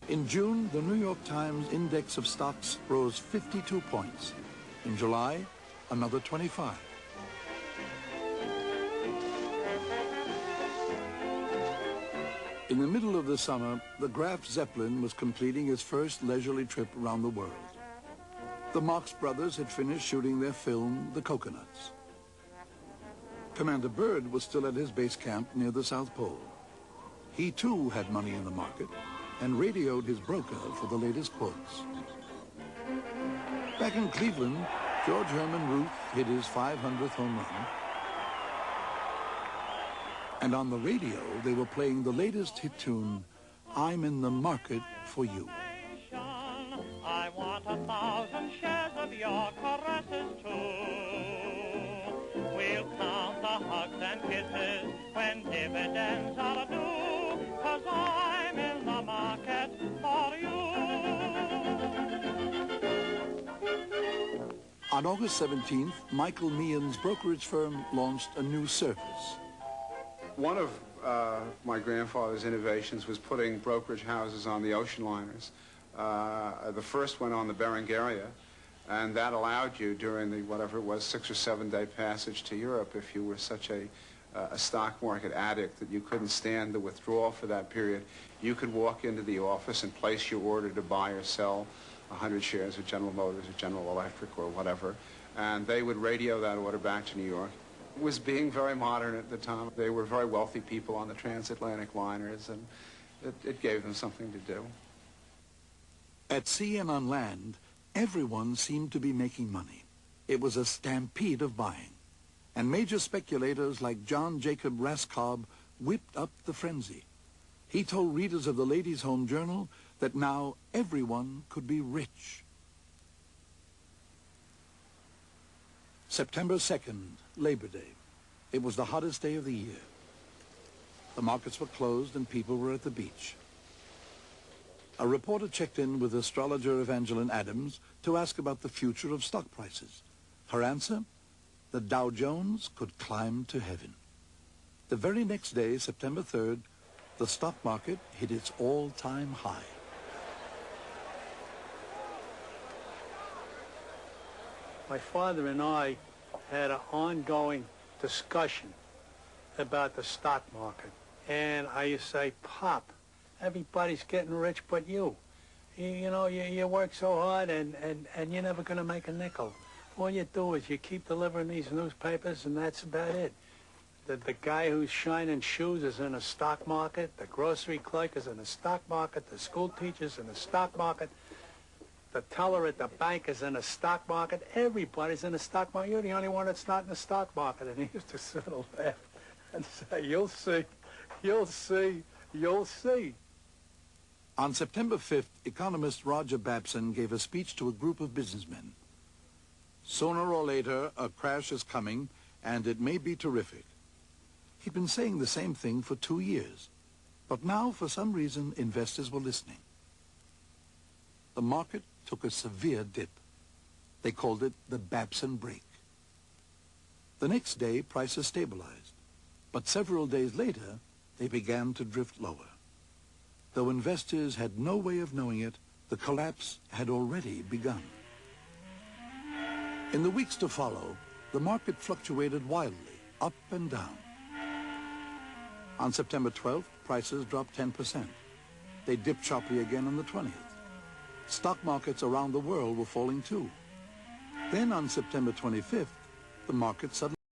In June, the New York Times index of stocks rose 52 points. In July, another 25. In the middle of the summer, the Graf Zeppelin was completing its first leisurely trip around the world. The Marx Brothers had finished shooting their film, The Coconuts. Commander Byrd was still at his base camp near the South Pole. He too had money in the market and radioed his broker for the latest quotes. Back in Cleveland, George Herman Ruth hit his 500th home run. And on the radio, they were playing the latest hit tune, I'm in the Market for You. I want 1,000 shares of your caresses too. We'll count the hugs and kisses when dividends are due, 'cause I'm in the market for you. On August 17th, Michael Meehan's brokerage firm launched a new service. One of my grandfather's innovations was putting brokerage houses on the ocean liners. The first went on the Berengaria, and that allowed you during the, whatever it was, 6 or 7 day passage to Europe, if you were such a stock market addict that you couldn't stand the withdrawal for that period, you could walk into the office and place your order to buy or sell 100 shares of General Motors or General Electric or whatever, and they would radio that order back to New York. It was being very modern at the time. They were very wealthy people on the transatlantic liners, and it gave them something to do. At sea and on land, everyone seemed to be making money. It was a stampede of buying. And major speculators like John Jacob Raskob whipped up the frenzy. He told readers of the Ladies' Home Journal that now everyone could be rich. September 2nd, Labor Day. It was the hottest day of the year. The markets were closed and people were at the beach. A reporter checked in with astrologer Evangeline Adams to ask about the future of stock prices. Her answer? The Dow Jones could climb to heaven. The very next day, September 3rd, the stock market hit its all-time high. My father and I had an ongoing discussion about the stock market. And I used to say, Pop, everybody's getting rich but you. You know, you work so hard and you're never going to make a nickel. All you do is you keep delivering these newspapers and that's about it. The guy who's shining shoes is in the stock market. The grocery clerk is in the stock market. The school teacher's in the stock market. The teller at the bank is in the stock market. Everybody's in the stock market. You're the only one that's not in the stock market. And he used to sort of laugh and say, you'll see, you'll see, you'll see. On September 5th, economist Roger Babson gave a speech to a group of businessmen. Sooner or later, a crash is coming, and it may be terrific. He'd been saying the same thing for 2 years. But now, for some reason, investors were listening. The market took a severe dip. They called it the Babson break. The next day, prices stabilized. But several days later, they began to drift lower. Though investors had no way of knowing it, the collapse had already begun. In the weeks to follow, the market fluctuated wildly, up and down. On September 12th, prices dropped 10%. They dipped sharply again on the 20th. Stock markets around the world were falling too. Then on September 25th, the market suddenly